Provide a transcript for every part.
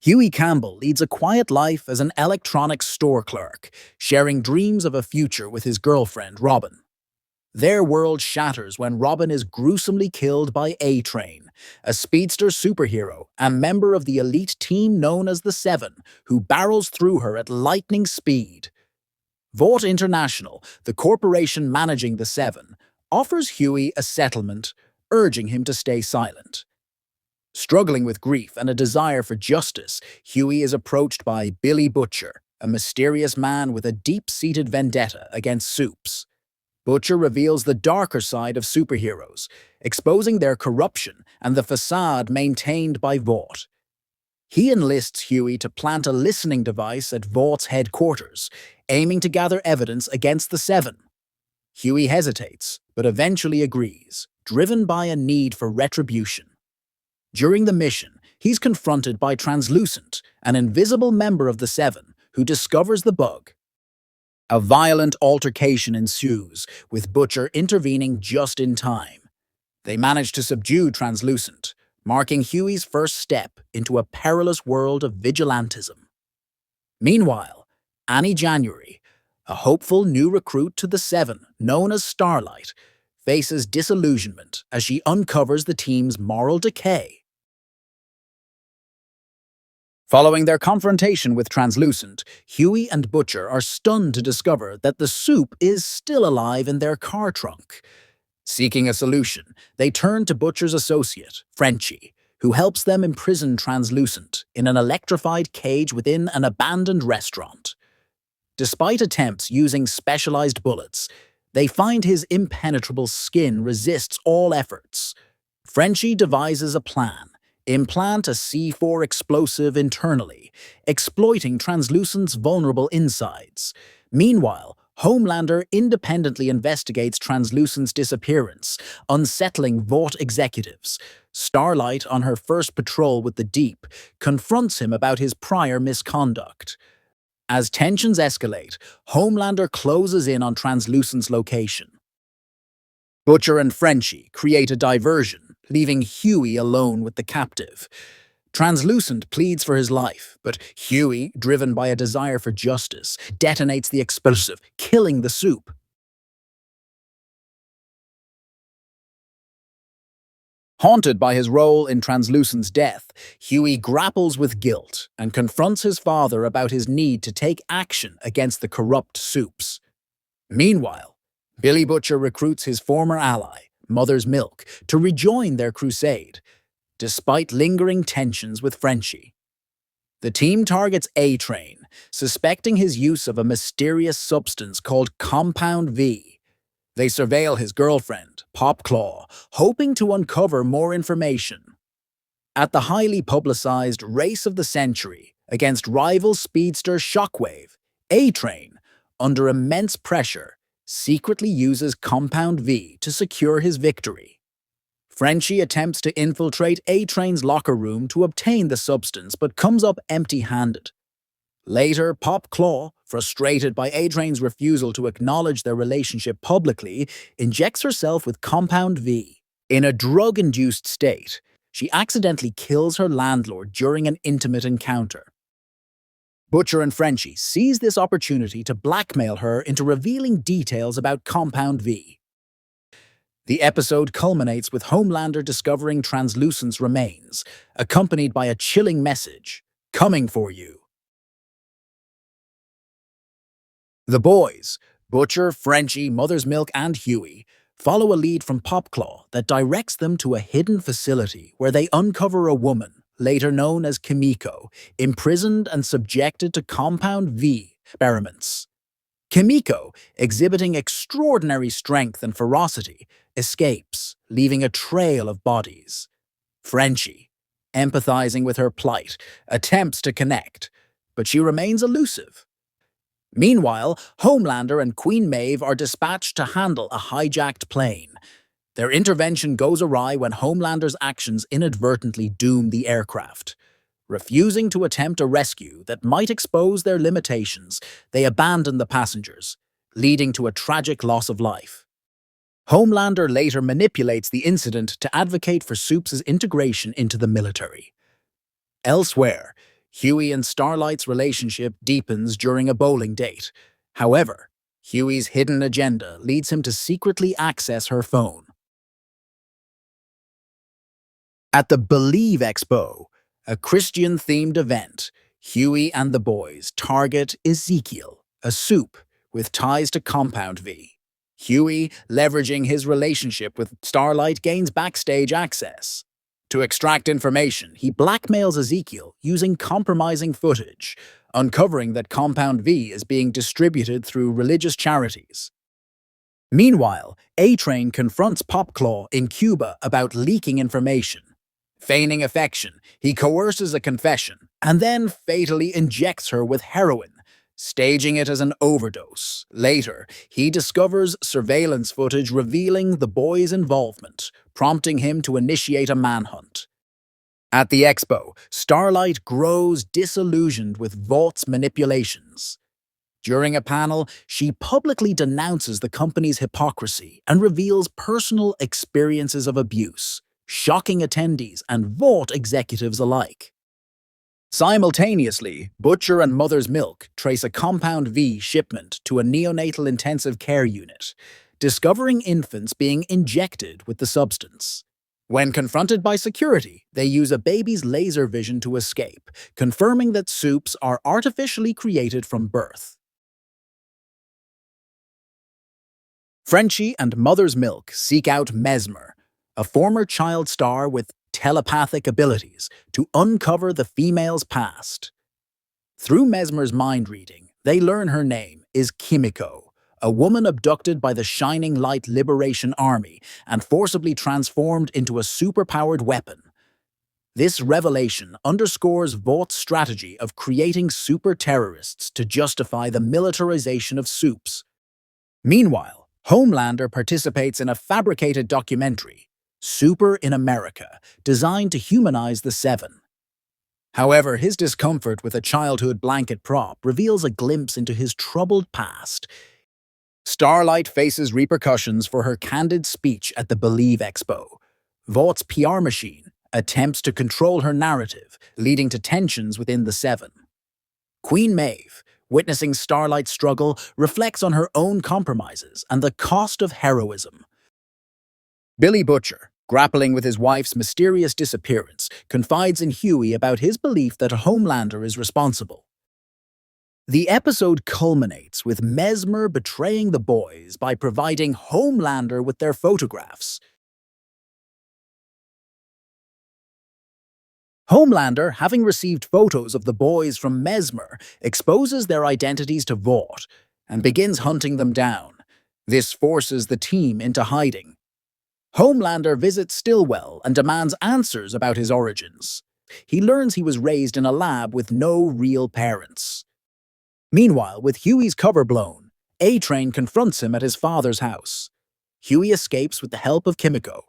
Hughie Campbell leads a quiet life as an electronics store clerk, sharing dreams of a future with his girlfriend, Robin. Their world shatters when Robin is gruesomely killed by A-Train, a speedster superhero and member of the elite team known as the Seven, who barrels through her at lightning speed. Vought International, the corporation managing the Seven, offers Hughie a settlement, urging him to stay silent. Struggling with grief and a desire for justice, Hughie is approached by Billy Butcher, a mysterious man with a deep-seated vendetta against Supes. Butcher reveals the darker side of superheroes, exposing their corruption and the facade maintained by Vought. He enlists Hughie to plant a listening device at Vaught's headquarters, aiming to gather evidence against the Seven. Hughie hesitates, but eventually agrees, driven by a need for retribution. During the mission, he's confronted by Translucent, an invisible member of the Seven, who discovers the bug. A violent altercation ensues, with Butcher intervening just in time. They manage to subdue Translucent, marking Hughie's first step into a perilous world of vigilantism. Meanwhile, Annie January, a hopeful new recruit to the Seven known as Starlight, faces disillusionment as she uncovers the team's moral decay. Following their confrontation with Translucent, Hughie and Butcher are stunned to discover that the Supe is still alive in their car trunk. Seeking a solution, they turn to Butcher's associate, Frenchie, who helps them imprison Translucent in an electrified cage within an abandoned restaurant. Despite attempts using specialized bullets, they find his impenetrable skin resists all efforts. Frenchie devises a plan: implant a C4 explosive internally, exploiting Translucent's vulnerable insides. Meanwhile, Homelander independently investigates Translucent's disappearance, unsettling Vought executives. Starlight, on her first patrol with the Deep, confronts him about his prior misconduct. As tensions escalate, Homelander closes in on Translucent's location. Butcher and Frenchie create a diversion, leaving Hughie alone with the captive. Translucent pleads for his life, but Hughie, driven by a desire for justice, detonates the explosive, killing the Supe. Haunted by his role in Translucent's death, Hughie grapples with guilt and confronts his father about his need to take action against the corrupt Supes. Meanwhile, Billy Butcher recruits his former ally, Mother's Milk, to rejoin their crusade, despite lingering tensions with Frenchie. The team targets A-Train, suspecting his use of a mysterious substance called Compound V. They surveil his girlfriend, Popclaw, hoping to uncover more information. At the highly publicized Race of the Century against rival speedster Shockwave, A-Train, under immense pressure, secretly uses Compound V to secure his victory. Frenchie attempts to infiltrate A-Train's locker room to obtain the substance but comes up empty-handed. Later, Popclaw, frustrated by A-Train's refusal to acknowledge their relationship publicly, injects herself with Compound V. In a drug-induced state, she accidentally kills her landlord during an intimate encounter. Butcher and Frenchie seize this opportunity to blackmail her into revealing details about Compound V. The episode culminates with Homelander discovering Translucent's remains, accompanied by a chilling message: "Coming for you." The boys, Butcher, Frenchie, Mother's Milk, and Hughie, follow a lead from Popclaw that directs them to a hidden facility where they uncover a woman, later known as Kimiko, imprisoned and subjected to Compound V experiments. Kimiko, exhibiting extraordinary strength and ferocity, escapes, leaving a trail of bodies. Frenchie, empathizing with her plight, attempts to connect, but she remains elusive. Meanwhile, Homelander and Queen Maeve are dispatched to handle a hijacked plane. Their intervention goes awry when Homelander's actions inadvertently doom the aircraft. Refusing to attempt a rescue that might expose their limitations, they abandon the passengers, leading to a tragic loss of life. Homelander later manipulates the incident to advocate for Supes' integration into the military. Elsewhere, Hughie and Starlight's relationship deepens during a bowling date. However, Hughie's hidden agenda leads him to secretly access her phone. At the Believe Expo, a Christian-themed event, Hughie and the boys target Ezekiel, a soup with ties to Compound V. Hughie, leveraging his relationship with Starlight, gains backstage access. To extract information, he blackmails Ezekiel using compromising footage, uncovering that Compound V is being distributed through religious charities. Meanwhile, A-Train confronts Popclaw in Cuba about leaking information. Feigning affection, he coerces a confession and then fatally injects her with heroin, staging it as an overdose. Later, he discovers surveillance footage revealing the boy's involvement, prompting him to initiate a manhunt. At the expo, Starlight grows disillusioned with Vaught's manipulations. During a panel, she publicly denounces the company's hypocrisy and reveals personal experiences of abuse, shocking attendees and Vought executives alike. Simultaneously, Butcher and Mother's Milk trace a Compound V shipment to a neonatal intensive care unit, discovering infants being injected with the substance. When confronted by security, they use a baby's laser vision to escape, confirming that soups are artificially created from birth. Frenchie and Mother's Milk seek out Mesmer, a former child star with telepathic abilities, to uncover the female's past. Through Mesmer's mind reading, they learn her name is Kimiko, a woman abducted by the Shining Light Liberation Army and forcibly transformed into a superpowered weapon. This revelation underscores Vaught's strategy of creating super-terrorists to justify the militarization of soups. Meanwhile, Homelander participates in a fabricated documentary, Super in America, designed to humanize the Seven. However, his discomfort with a childhood blanket prop reveals a glimpse into his troubled past. Starlight faces repercussions for her candid speech at the Believe Expo. Vaught's PR machine attempts to control her narrative, leading to tensions within the Seven. Queen Maeve, witnessing Starlight's struggle, reflects on her own compromises and the cost of heroism. Billy Butcher, grappling with his wife's mysterious disappearance, confides in Hughie about his belief that Homelander is responsible. The episode culminates with Mesmer betraying the boys by providing Homelander with their photographs. Homelander, having received photos of the boys from Mesmer, exposes their identities to Vought and begins hunting them down. This forces the team into hiding. Homelander visits Stillwell and demands answers about his origins. He learns he was raised in a lab with no real parents. Meanwhile, with Hughie's cover blown, A-Train confronts him at his father's house. Hughie escapes with the help of Kimiko.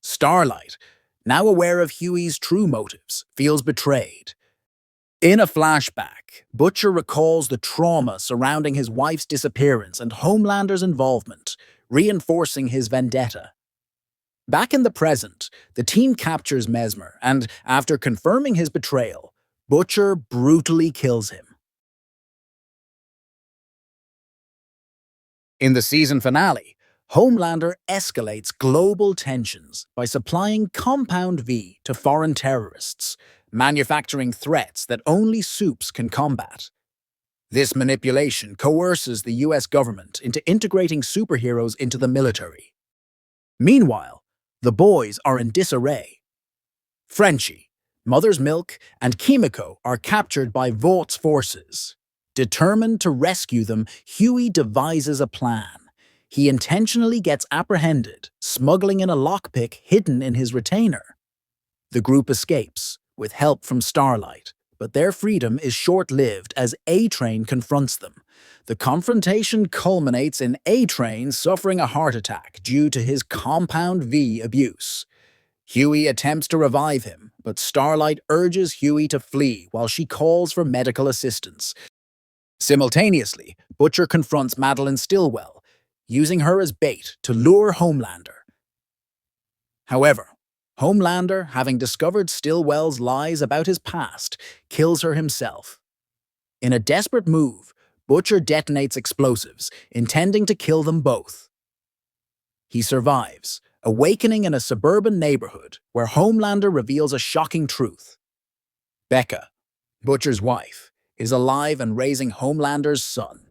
Starlight, now aware of Hughie's true motives, feels betrayed. In a flashback, Butcher recalls the trauma surrounding his wife's disappearance and Homelander's involvement, reinforcing his vendetta. Back in the present, the team captures Mesmer and, after confirming his betrayal, Butcher brutally kills him. In the season finale, Homelander escalates global tensions by supplying Compound V to foreign terrorists, manufacturing threats that only soups can combat. This manipulation coerces the US government into integrating superheroes into the military. Meanwhile, the boys are in disarray. Frenchie, Mother's Milk, and Kimiko are captured by Vaught's forces. Determined to rescue them, Hughie devises a plan. He intentionally gets apprehended, smuggling in a lockpick hidden in his retainer. The group escapes, with help from Starlight, but their freedom is short-lived as A-Train confronts them. The confrontation culminates in A-Train suffering a heart attack due to his Compound V abuse. Hughie attempts to revive him, but Starlight urges Hughie to flee while she calls for medical assistance. Simultaneously, Butcher confronts Madeline Stillwell, using her as bait to lure Homelander. However, Homelander, having discovered Stillwell's lies about his past, kills her himself. In a desperate move, Butcher detonates explosives, intending to kill them both. He survives, awakening in a suburban neighborhood where Homelander reveals a shocking truth. Becca, Butcher's wife, is alive and raising Homelander's son.